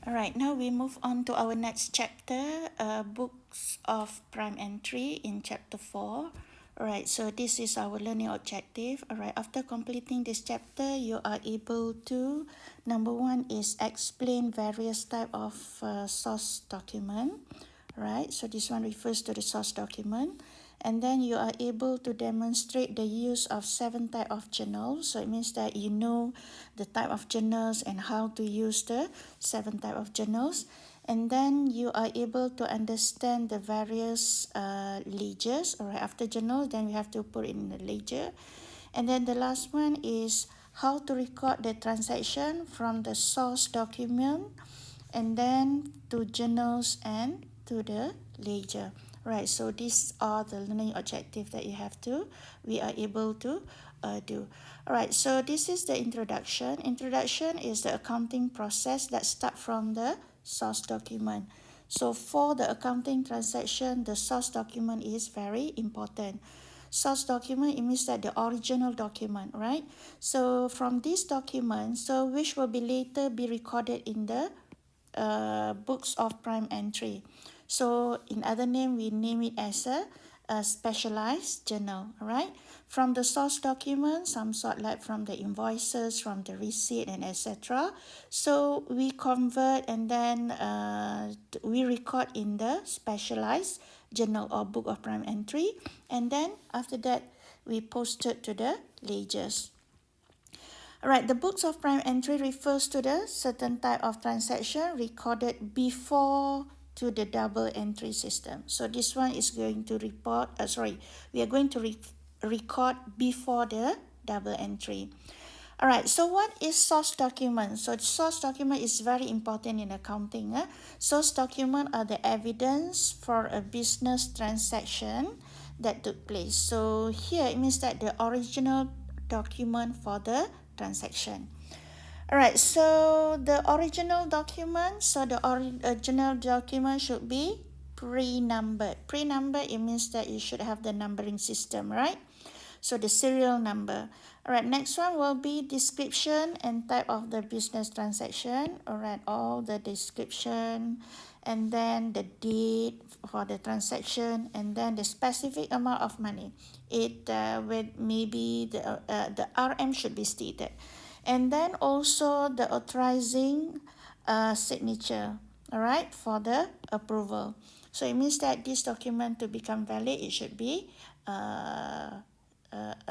Alright, now we move on to our next chapter, books of prime entry in chapter 4. Alright, so this is our learning objective. Alright, after completing this chapter, you are able to, number one is explain various type of source document. Right, so this one refers to the source document. And then you are able to demonstrate the use of 7 type of journals. So it means that you know the type of journals and how to use the 7 type of journals. And then you are able to understand the various ledgers. All right, after journal, then we have to put in the ledger. And then the last one is how to record the transaction from the source document and then to journals and to the ledger. Right, so these are the learning objectives that we are able to do. All right, so this is the introduction. Introduction is the accounting process that starts from the source document. So for the accounting transaction, the source document is very important. Source document, it means that the original document, right? So from this document, so which will be later be recorded in the books of prime entry. So in other name, we name it as a specialized journal, all right? From the source document, some sort like from the invoices, from the receipt and etc. So we convert and then we record in the specialized journal or book of prime entry. And then after that, we post it to the ledgers. Alright, the books of prime entry refers to the certain type of transaction recorded before to the double entry system. So this one is going to we are going to record before the double entry. Alright, so what is source document? So source document is very important in accounting. Source document are the evidence for a business transaction that took place. So here it means that the original document for the transaction. Alright, so the original document, original document should be pre-numbered. Pre-numbered, it means that you should have the numbering system, right? So the serial number. Alright, next one will be description and type of the business transaction. Alright, all the description and then the date for the transaction and then the specific amount of money. It with maybe the RM should be stated. And then also the authorizing signature, all right, for the approval. So it means that this document to become valid, it should be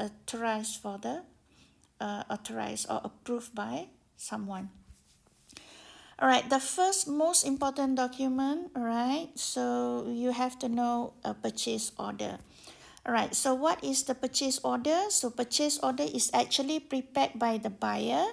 authorized for the authorized or approved by someone. All right, the first most important document, all right, so you have to know a purchase order. All right, so what is the purchase order? So purchase order is actually prepared by the buyer,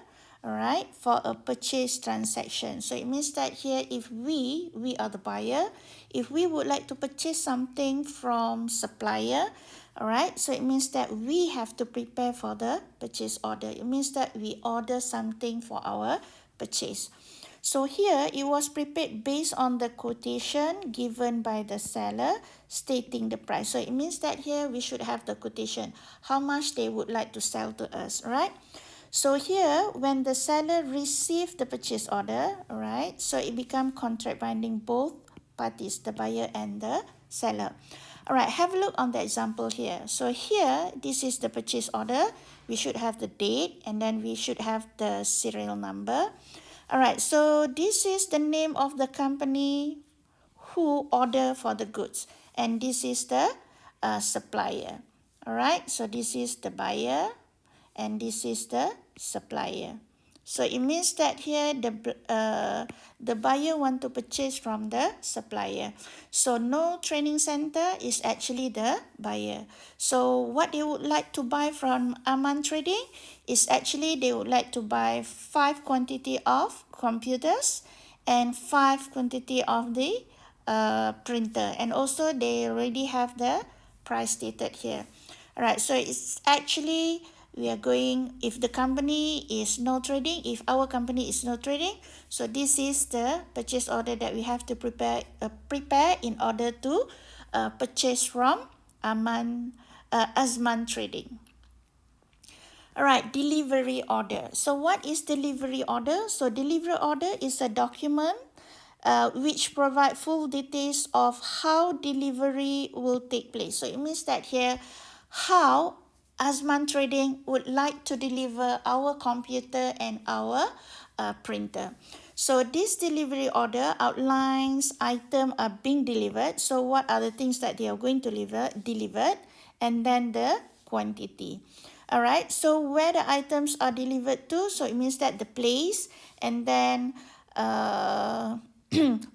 all right, for a purchase transaction. So it means that here if we are the buyer, if we would like to purchase something from supplier, all right, so it means that we have to prepare for the purchase order. It means that we order something for our purchase. So here it was prepared based on the quotation given by the seller stating the price. So it means that here we should have the quotation, how much they would like to sell to us, right? So here when the seller received the purchase order, right, so it become contract binding both parties, the buyer and the seller. All right, have a look on the example here. So here, this is the purchase order. We should have the date and then we should have the serial number. All right, so this is the name of the company who order for the goods. And this is the supplier. All right, so this is the buyer and this is the supplier. So it means that here the buyer want to purchase from the supplier. So no training center is actually the buyer. So what they would like to buy from Aman Trading is actually they would like to buy 5 quantity of computers and 5 quantity of the printer. And also they already have the price stated here. Alright, so it's actually we are going, if the company is no trading, if our company is no trading, so this is the purchase order that we have to prepare in order to purchase from Azman Trading. Alright, delivery order. So what is delivery order? So delivery order is a document which provide full details of how delivery will take place. So it means that here, how Azman Trading would like to deliver our computer and our printer. So this delivery order outlines items are being delivered. So what are the things that they are going to delivered, and then the quantity. Alright, so where the items are delivered to, so it means that the place, and then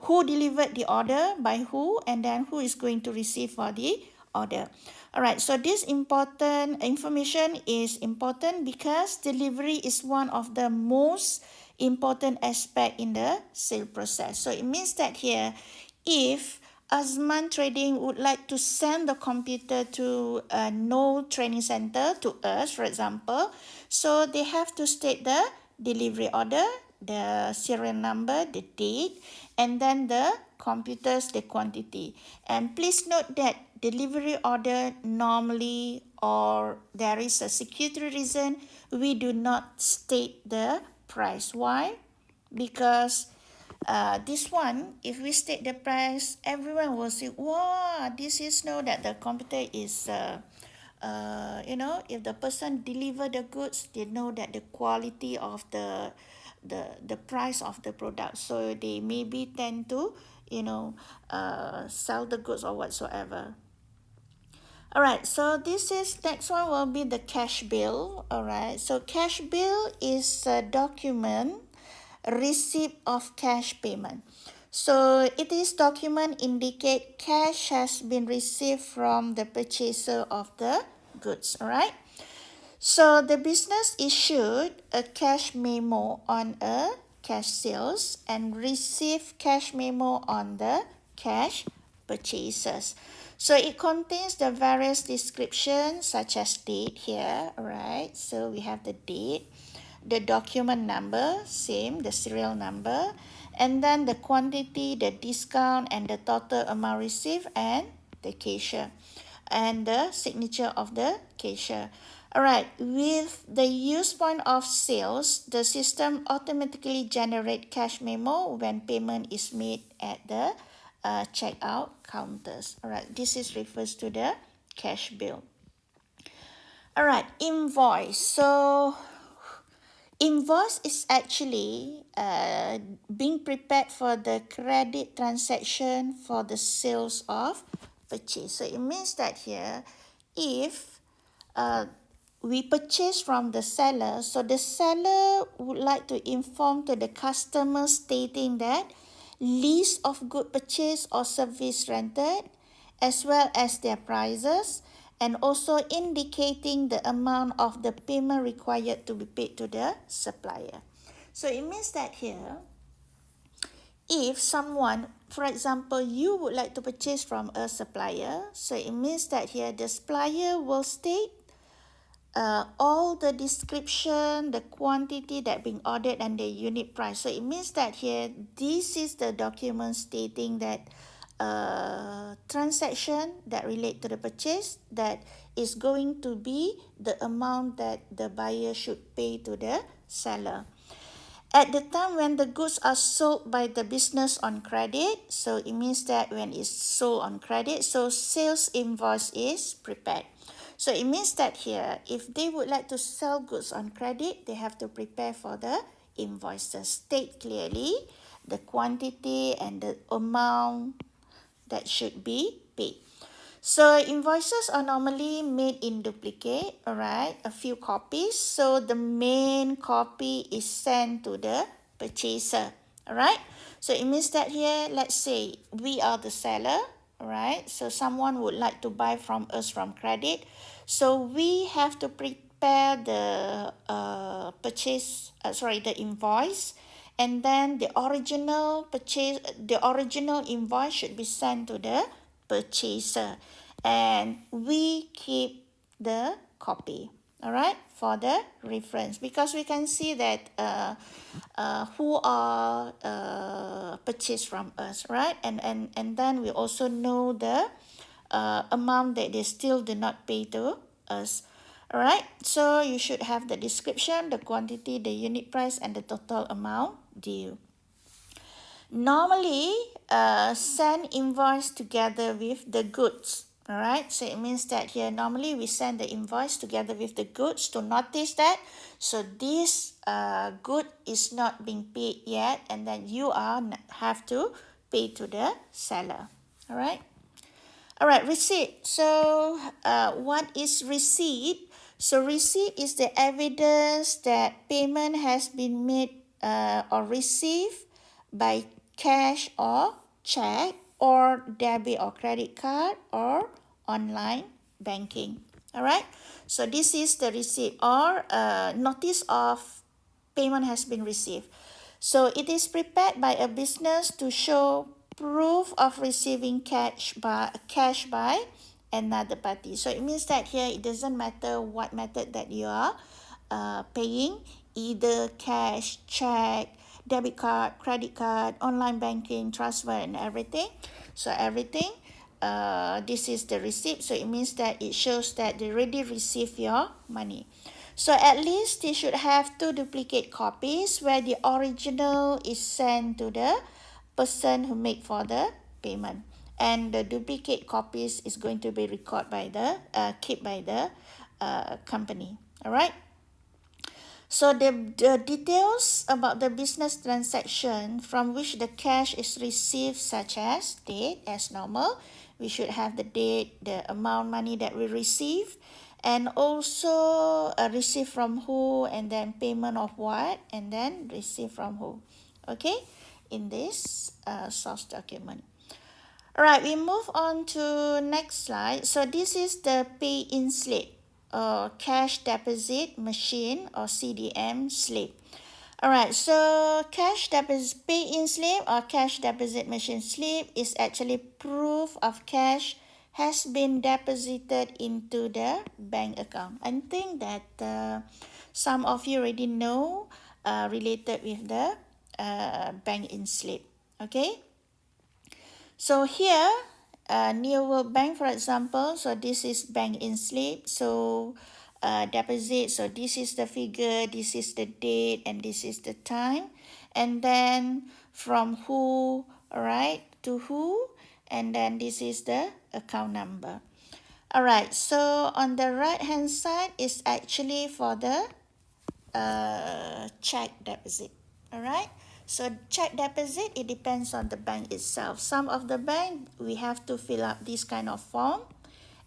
who delivered the order, by who, and then who is going to receive for the order. Alright, so this important information is important because delivery is one of the most important aspect in the sale process. So it means that here, if Azman Trading would like to send the computer to a no training center to us, for example, so they have to state the delivery order, the serial number, the date, and then the computers, the quantity. And please note that delivery order normally, or there is a security reason, we do not state the price. Why? Because this one, if we state the price, everyone will say, wow, this is know that the computer is if the person deliver the goods, they know that the quality of the price of the product, so they maybe tend to sell the goods or whatsoever. Alright, so this is, next one will be the cash bill. Alright, so cash bill is a document receipt of cash payment. So it is document indicate cash has been received from the purchaser of the goods. Alright, so the business issued a cash memo on a cash sales and receive cash memo on the cash purchases. So it contains the various descriptions such as date here, right? So we have the date, the document number, same, the serial number, and then the quantity, the discount, and the total amount received, and the cashier, and the signature of the cashier. Alright, with the use point of sales, the system automatically generate cash memo when payment is made at the checkout counters. Alright, this is refers to the cash bill. Alright, invoice. So invoice is actually being prepared for the credit transaction for the sales of purchase. So it means that here, if we purchase from the seller, so the seller would like to inform to the customer stating that list of good purchase or service rented, as well as their prices, and also indicating the amount of the payment required to be paid to the supplier. So it means that here, if someone, for example, you would like to purchase from a supplier, so it means that here the supplier will state all the description, the quantity that being ordered, and the unit price. So it means that here, this is the document stating that transaction that relate to the purchase, that is going to be the amount that the buyer should pay to the seller. At the time when the goods are sold by the business on credit, so it means that when it's sold on credit, so sales invoice is prepared. So it means that here, if they would like to sell goods on credit, they have to prepare for the invoices. State clearly the quantity and the amount that should be paid. So invoices are normally made in duplicate, alright, a few copies. So the main copy is sent to the purchaser, alright. So it means that here, let's say we are the seller, alright. So someone would like to buy from us from credit. So we have to prepare the the invoice, and then the original invoice should be sent to the purchaser, and we keep the copy, all right, for the reference, because we can see that who are purchased from us, right, and then we also know the amount that they still do not pay to us. All right, so you should have the description, the quantity, the unit price, and the total amount due. normally send invoice together with the goods. All right, so it means that here normally we send the invoice together with the goods to notice that. So this good is not being paid yet, and then you have to pay to the seller. All right. All right, receipt. So what is receipt? So receipt is the evidence that payment has been made or received by cash or check or debit or credit card or online banking. All right. So this is the receipt or notice of payment has been received. So it is prepared by a business to show proof of receiving cash by another party. So it means that here it doesn't matter what method that you are paying, either cash, check, debit card, credit card, online banking, transfer, and everything. So everything, this is the receipt. So it means that it shows that they already received your money. So at least they should have 2 duplicate copies where the original is sent to the person who made for the payment, and the duplicate copies is going to be recorded by the kept by the company. All right. So the details about the business transaction from which the cash is received, such as date, as normal, we should have the date, the amount money that we receive, and also receive from who, and then payment of what, and then receive from who. Okay, in this source document. All right, we move on to next slide. So this is the pay-in slip or cash deposit machine or CDM slip. All right, so cash deposit pay-in slip or cash deposit machine slip is actually proof of cash has been deposited into the bank account. I think that some of you already know related with the bank-in slip. Okay. So here, New World Bank, for example, so this is bank-in slip. So deposit, so this is the figure, this is the date, and this is the time. And then from who, all right, to who, and then this is the account number. All right, so on the right-hand side is actually for the check deposit. All right. So check deposit, it depends on the bank itself. Some of the bank, we have to fill up this kind of form,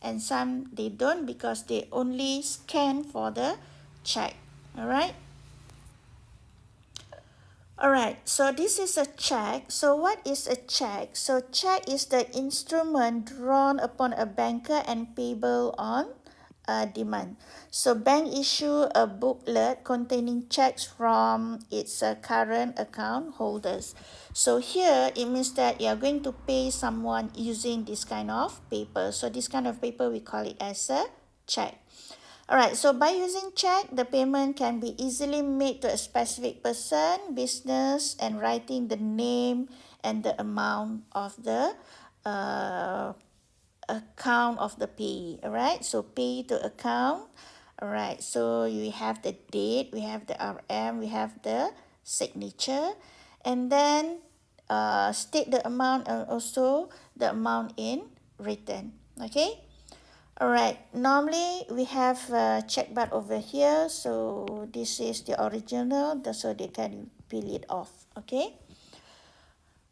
and some they don't because they only scan for the check. All right. All right, so this is a check. So what is a check? So check is the instrument drawn upon a banker and payable on demand. So bank issue a booklet containing checks from its current account holders. So here it means that you are going to pay someone using this kind of paper. So this kind of paper we call it as a check. Alright, so by using check, the payment can be easily made to a specific person, business, and writing the name and the amount of the account of the payee. Alright, so pay to account. Alright, so you have the date, we have the RM, we have the signature, and then state the amount and also the amount in written. Okay. Alright, normally we have a check bar over here, so this is the original, so they can peel it off. Okay.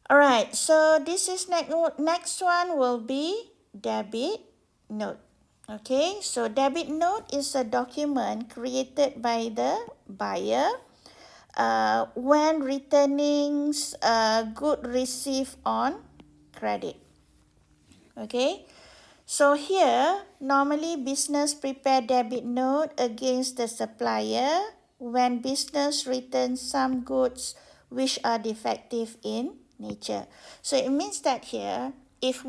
Alright, so this is next one will be debit note. Okay, so debit note is a document created by the buyer when returning good received on credit. Okay. So here, normally business prepare debit note against the supplier when business returns some goods which are defective in nature. So it means that here, if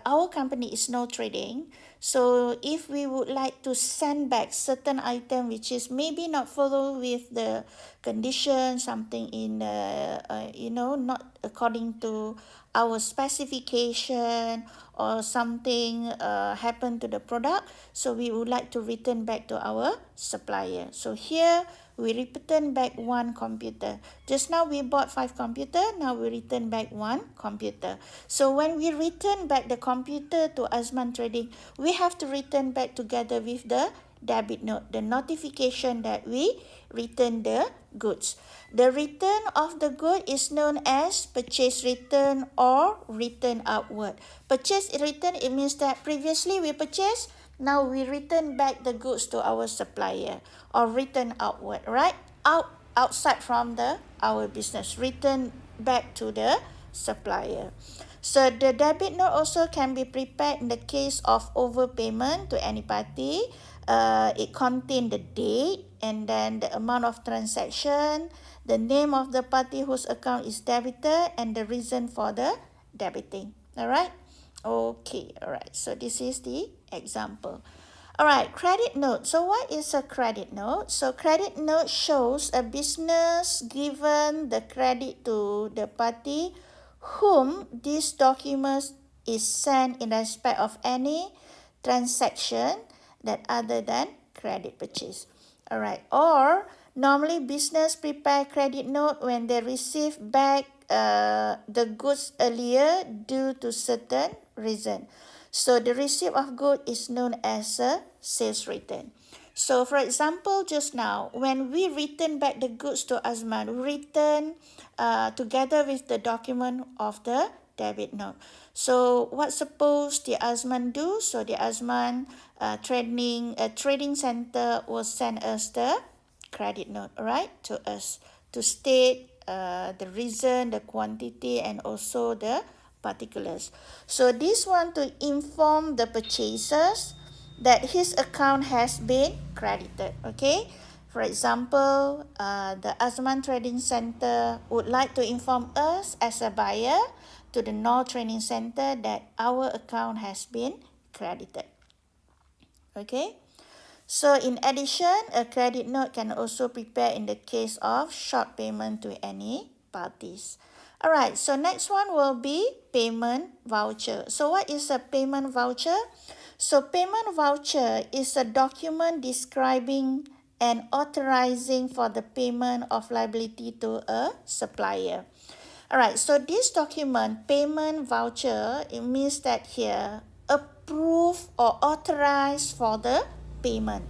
our company is no trading, so if we would like to send back certain item which is maybe not follow with the condition, something in not according to our specification, or something happened to the product, so we would like to return back to our supplier. So here we return back one computer. Just now we bought 5 computer, now we return back one computer. So when we return back the computer to Azman Trading, we have to return back together with the debit note, the notification that we return the goods. The return of the good is known as purchase return or return outward. Purchase return, it means that previously we purchased, now we return back the goods to our supplier, or return outward, right? Outside from our business, return back to the supplier. So the debit note also can be prepared in the case of overpayment to any party. It contains the date and then the amount of transaction, the name of the party whose account is debited, and the reason for the debiting. Alright? Okay, alright. So this is the example. Alright, credit note. So what is a credit note? So credit note shows a business given the credit to the party whom this document is sent in respect of any transaction that other than credit purchase. Alright, or normally business prepare credit note when they receive back the goods earlier due to certain reason. So the receipt of good is known as a sales return. So for example, just now, when we return back the goods to Azman, we return together with the document of the debit note. So what suppose the Azman do? So the Azman trading center will send us the credit note, right, to us to state the reason, the quantity, and also the particulars. So this one to inform the purchasers that his account has been credited. Okay, for example, the Azman Trading Center would like to inform us as a buyer to the North Training Center that our account has been credited. Okay, so in addition, a credit note can also prepare in the case of short payment to any parties. Alright, so next one will be payment voucher. So what is a payment voucher? So payment voucher is a document describing and authorizing for the payment of liability to a supplier. Alright, so this document, payment voucher, it means that here, approve or authorize for the payment.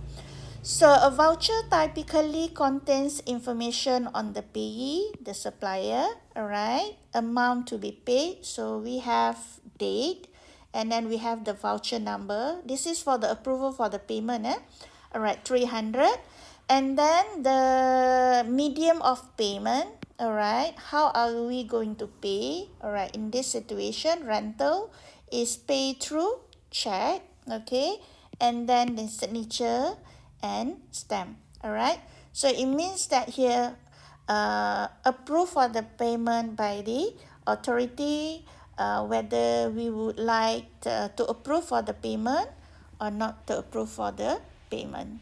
So a voucher typically contains information on the payee, the supplier, alright, amount to be paid. So we have date, and then we have the voucher number. This is for the approval for the payment. Alright, 300. And then the medium of payment. Alright, how are we going to pay? Alright, in this situation, rental is paid through check. Okay, and then the signature and stamp. Alright, so it means that here approve for the payment by the authority, whether we would like to approve for the payment or not to approve for the payment.